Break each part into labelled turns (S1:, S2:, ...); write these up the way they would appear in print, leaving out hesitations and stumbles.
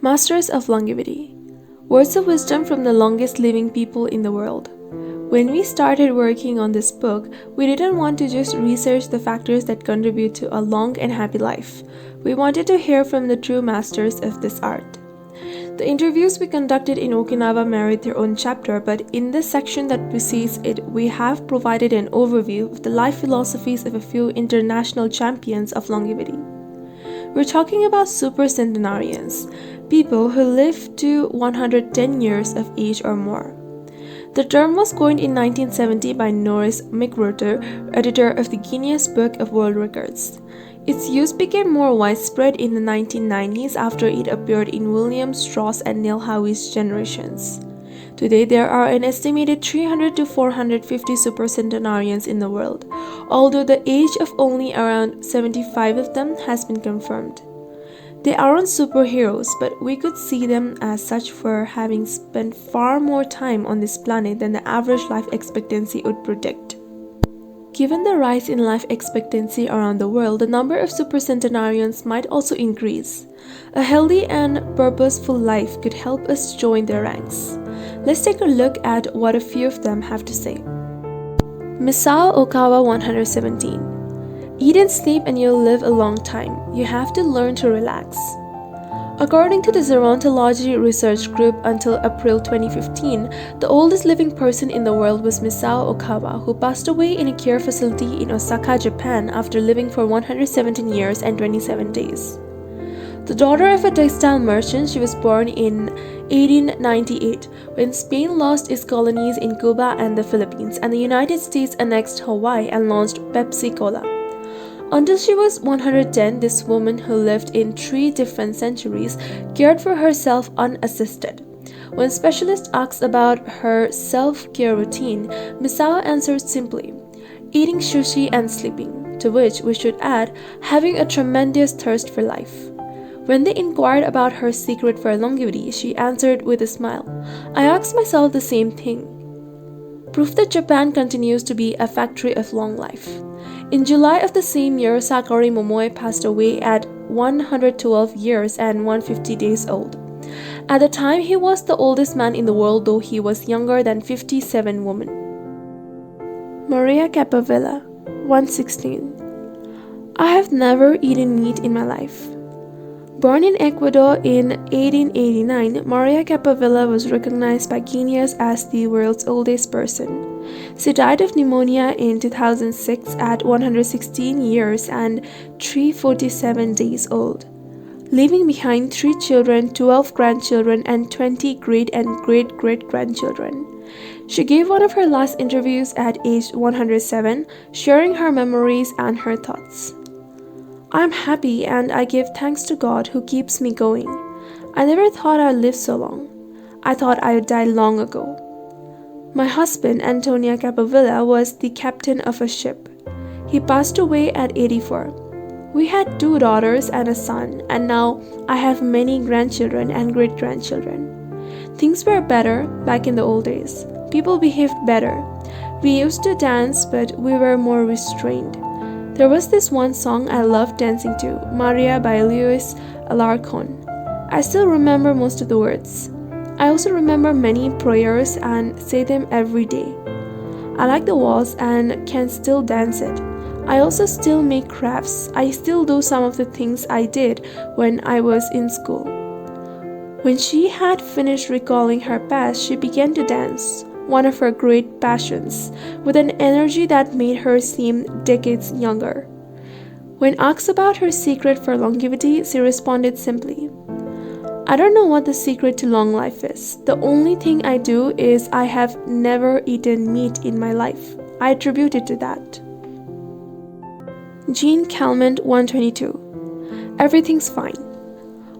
S1: Masters of Longevity. Words of wisdom from the longest living people in the world. When we started working on this book, we didn't want to just research the factors that contribute to a long and happy life. We wanted to hear from the true masters of this art. The interviews we conducted in Okinawa merit their own chapter, but in this section that precedes it, we have provided an overview of the life philosophies of a few international champions of longevity. We're talking about supercentenarians, people who live to 110 years of age or more. The term was coined in 1970 by Norris McWhirter, editor of the Guinness Book of World Records. Its use became more widespread in the 1990s after it appeared in William Strauss and Neil Howey's generations. Today, there are an estimated 300 to 450 supercentenarians in the world, although the age of only around 75 of them has been confirmed. They aren't superheroes, but we could see them as such for having spent far more time on this planet than the average life expectancy would predict. Given the rise in life expectancy around the world, the number of supercentenarians might also increase. A healthy and purposeful life could help us join their ranks. Let's take a look at what a few of them have to say. Misao Okawa 117. Eat and sleep and you'll live a long time. You have to learn to relax. According to the Gerontology Research Group, until April 2015, the oldest living person in the world was Misao Okawa, who passed away in a care facility in Osaka, Japan after living for 117 years and 27 days. The daughter of a textile merchant, she was born in 1898 when Spain lost its colonies in Cuba and the Philippines, and the United States annexed Hawaii and launched Pepsi Cola. Until she was 110, this woman who lived in 3 different centuries cared for herself unassisted. When specialists asked about her self-care routine, Misao answered simply, eating sushi and sleeping, to which we should add, having a tremendous thirst for life. When they inquired about her secret for longevity, she answered with a smile, I asked myself the same thing. Proof that Japan continues to be a factory of long life. In July of the same year, Sakari Momoe passed away at 112 years and 150 days old. At the time, he was the oldest man in the world, though he was younger than 57 women. Maria Cappa 116. I have never eaten meat in my life. Born in Ecuador in 1889, Maria Cappa was recognized by Guinness as the world's oldest person. She died of pneumonia in 2006 at 116 years and 347 days old, leaving behind 3 children, 12 grandchildren, and 20 great and great-great-grandchildren. She gave one of her last interviews at age 107, sharing her memories and her thoughts. I'm happy and I give thanks to God who keeps me going. I never thought I'd live so long. I thought I would die long ago. My husband, Antonia Cappa, was the captain of a ship. He passed away at 84. We had 2 daughters and a son, and now I have many grandchildren and great-grandchildren. Things were better back in the old days. People behaved better. We used to dance, but we were more restrained. There was this one song I loved dancing to, Maria by Louis Alarcon. I still remember most of the words. I also remember many prayers and say them every day. I like the waltz and can still dance it. I also still make crafts. I still do some of the things I did when I was in school. When she had finished recalling her past, she began to dance, one of her great passions, with an energy that made her seem decades younger. When asked about her secret for longevity, she responded simply, I don't know what the secret to long life is. The only thing I do is I have never eaten meat in my life. I attribute it to that. Jean Calment 122. Everything's fine.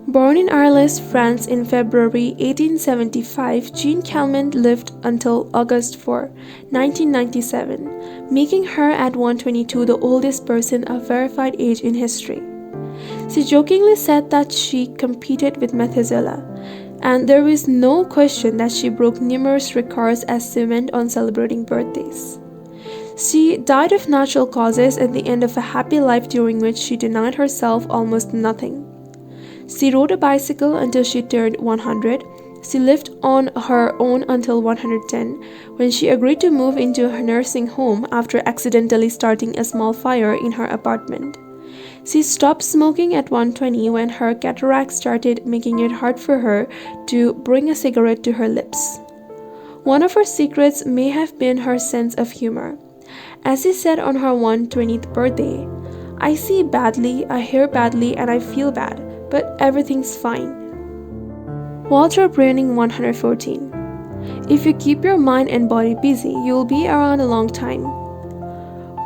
S1: Born in Arles, France in February 1875, Jean Calment lived until August 4, 1997, making her at 122 the oldest person of verified age in history. She jokingly said that she competed with Methuselah, and there is no question that she broke numerous records as she went on celebrating birthdays. She died of natural causes at the end of a happy life during which she denied herself almost nothing. She rode a bicycle until she turned 100. She lived on her own until 110, when she agreed to move into her nursing home after accidentally starting a small fire in her apartment. She stopped smoking at 120 when her cataracts started making it hard for her to bring a cigarette to her lips. One of her secrets may have been her sense of humor. As she said on her 120th birthday, "I see badly, I hear badly, and I feel bad, but everything's fine." Walter Browning 114. If you keep your mind and body busy, you'll be around a long time.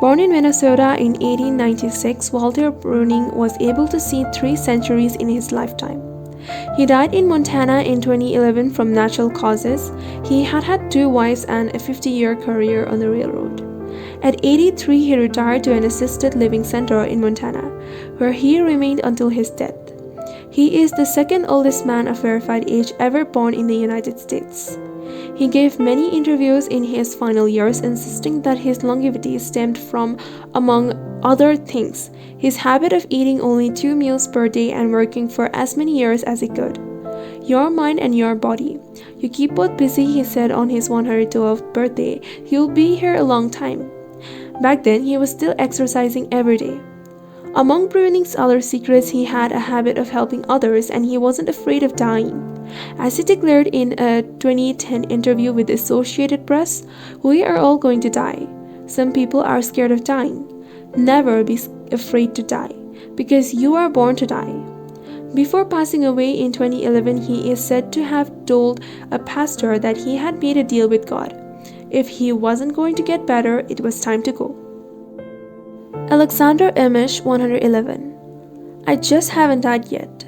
S1: Born in Minnesota in 1896, Walter Browning was able to see 3 centuries in his lifetime. He died in Montana in 2011 from natural causes. He had had 2 wives and a 50-year career on the railroad. At 83, he retired to an assisted living center in Montana, where he remained until his death. He is the second oldest man of verified age ever born in the United States. He gave many interviews in his final years, insisting that his longevity stemmed from, among other things, his habit of eating only 2 meals per day and working for as many years as he could. Your mind and your body. You keep both busy, he said on his 112th birthday. You'll be here a long time. Back then, he was still exercising every day. Among Browning's other secrets, he had a habit of helping others and he wasn't afraid of dying. As he declared in a 2010 interview with the Associated Press, "We are all going to die. Some people are scared of dying. Never be afraid to die, because you are born to die." Before passing away in 2011, he is said to have told a pastor that he had made a deal with God. If he wasn't going to get better, it was time to go. Alexander Emish 111. I just haven't died yet.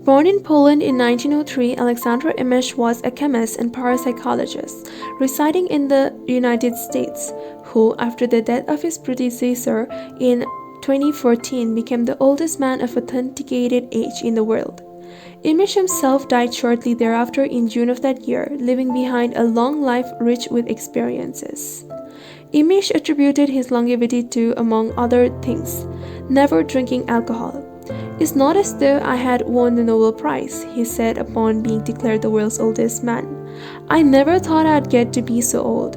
S1: Born in Poland in 1903, Alexander Emish was a chemist and parapsychologist residing in the United States, who, after the death of his predecessor in 2014, became the oldest man of authenticated age in the world. Emish himself died shortly thereafter in June of that year, leaving behind a long life rich with experiences. Emish attributed his longevity to, among other things, never drinking alcohol. "It's not as though I had won the Nobel Prize," he said upon being declared the world's oldest man. "I never thought I'd get to be so old."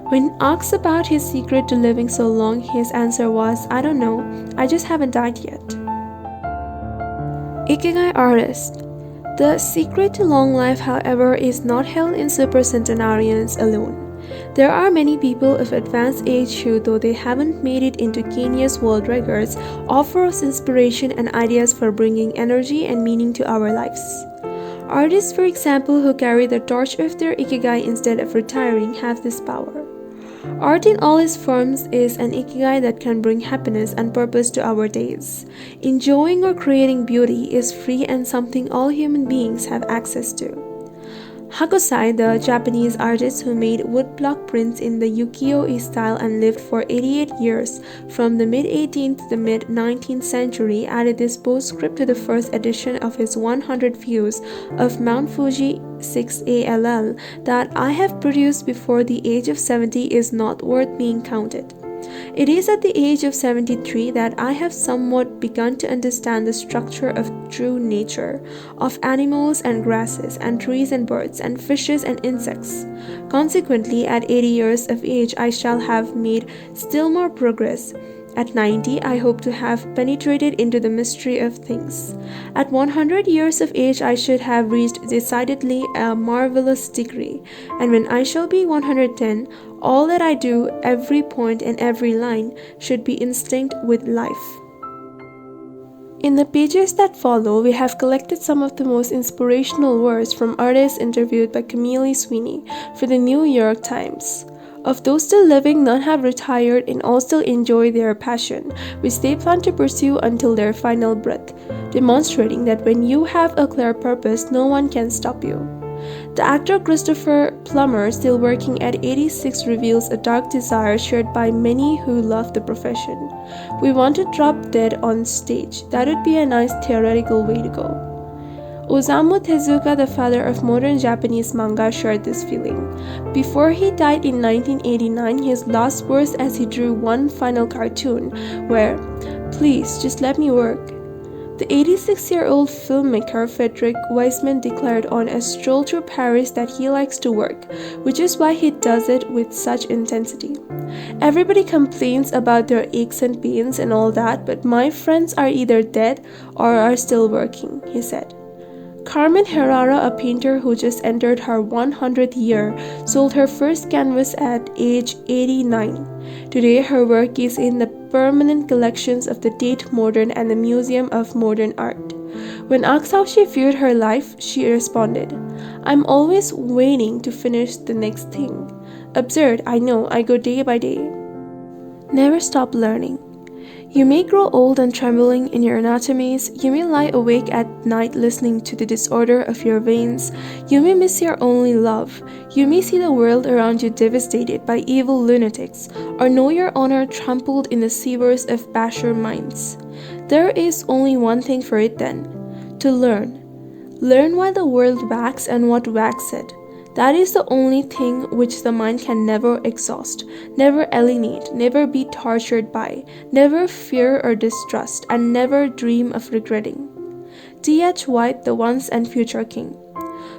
S1: When asked about his secret to living so long, his answer was, "I don't know, I just haven't died yet." Ikigai artist. The secret to long life, however, is not held in supercentenarians alone. There are many people of advanced age who, though they haven't made it into Guinness World Records, offer us inspiration and ideas for bringing energy and meaning to our lives. Artists, for example, who carry the torch of their Ikigai instead of retiring, have this power. Art in all its forms is an Ikigai that can bring happiness and purpose to our days. Enjoying or creating beauty is free and something all human beings have access to. Hakusai, the Japanese artist who made woodblock prints in the ukiyo-e style and lived for 88 years from the mid-18th to the mid-19th century, added this postscript to the first edition of his 100 views of Mount Fuji 6ALL: that I have produced before the age of 70 is not worth being counted. It is at the age of 73 that I have somewhat begun to understand the structure of true nature, of animals and grasses, and trees and birds, and fishes and insects. Consequently, at 80 years of age, I shall have made still more progress. At 90, I hope to have penetrated into the mystery of things. At 100 years of age, I should have reached decidedly a marvelous degree. And when I shall be 110, all that I do, every point and every line, should be instinct with life. In the pages that follow, we have collected some of the most inspirational words from artists interviewed by Camille Sweeney for the New York Times. Of those still living, none have retired and all still enjoy their passion, which they plan to pursue until their final breath, demonstrating that when you have a clear purpose, no one can stop you. The actor Christopher Plummer, still working at 86, reveals a dark desire shared by many who love the profession. "We want to drop dead on stage. That would be a nice theoretical way to go." Osamu Tezuka, the father of modern Japanese manga, shared this feeling. Before he died in 1989, his last words as he drew one final cartoon were, "Please, just let me work." The 86-year-old filmmaker Frederick Wiseman declared on a stroll through Paris that he likes to work, which is why he does it with such intensity. Everybody complains about their aches and pains and all that, but my friends are either dead or are still working, he said. Carmen Herrera, a painter who just entered her 100th year, sold her first canvas at age 89. Today, her work is in the permanent collections of the Tate Modern and the Museum of Modern Art. When asked how she viewed her life, she responded, "I'm always waiting to finish the next thing. Absurd, I know, I go day by day." Never stop learning. You may grow old and trembling in your anatomies, you may lie awake at night listening to the disorder of your veins, you may miss your only love, you may see the world around you devastated by evil lunatics, or know your honor trampled in the sewers of basher minds. There is only one thing for it then, to learn. Learn why the world whacks and what whacks it. That is the only thing which the mind can never exhaust, never alienate, never be tortured by, never fear or distrust, and never dream of regretting. T.H. White, the once and future king.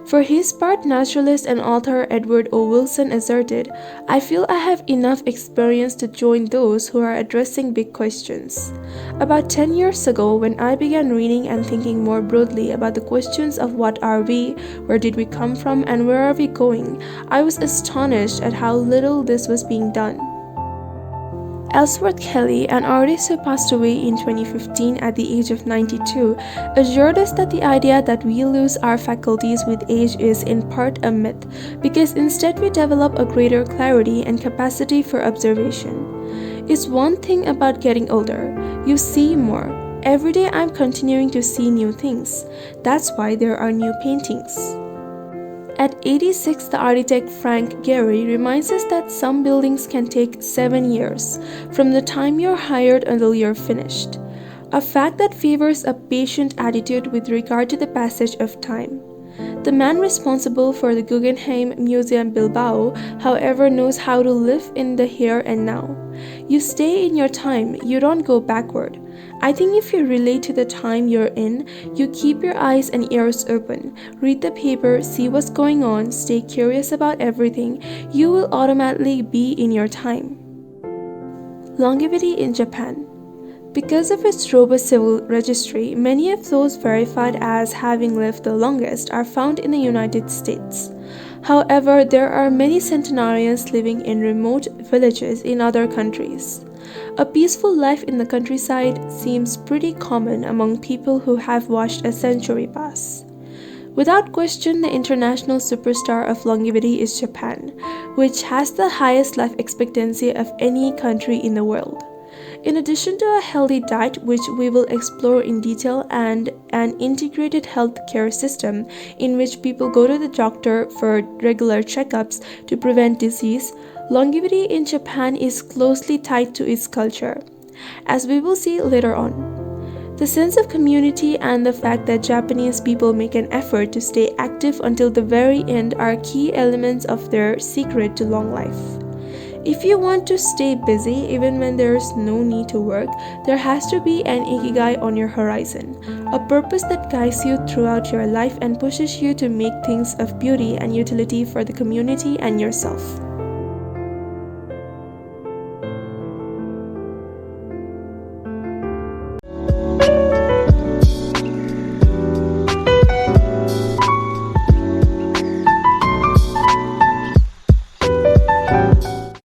S1: For his part, naturalist and author Edward O. Wilson asserted, "I feel I have enough experience to join those who are addressing big questions." About 10 years ago, when I began reading and thinking more broadly about the questions of what are we, where did we come from, and where are we going, I was astonished at how little this was being done. Ellsworth Kelly, an artist who passed away in 2015 at the age of 92, assured us that the idea that we lose our faculties with age is in part a myth, because instead we develop a greater clarity and capacity for observation. It's one thing about getting older, you see more. Every day I'm continuing to see new things. That's why there are new paintings. At 86, the architect Frank Gehry reminds us that some buildings can take 7 years, from the time you're hired until you're finished. A fact that favors a patient attitude with regard to the passage of time. The man responsible for the Guggenheim Museum Bilbao, however, knows how to live in the here and now. You stay in your time, you don't go backward. I think if you relate to the time you're in, you keep your eyes and ears open, read the paper, see what's going on, stay curious about everything, you will automatically be in your time. Longevity in Japan. Because of its robust civil registry, many of those verified as having lived the longest are found in the United States. However, there are many centenarians living in remote villages in other countries. A peaceful life in the countryside seems pretty common among people who have watched a century pass. Without question, the international superstar of longevity is Japan, which has the highest life expectancy of any country in the world. In addition to a healthy diet, which we will explore in detail, and an integrated healthcare system in which people go to the doctor for regular checkups to prevent disease, longevity in Japan is closely tied to its culture, as we will see later on. The sense of community and the fact that Japanese people make an effort to stay active until the very end are key elements of their secret to long life. If you want to stay busy even when there is no need to work, there has to be an Ikigai on your horizon, a purpose that guides you throughout your life and pushes you to make things of beauty and utility for the community and yourself.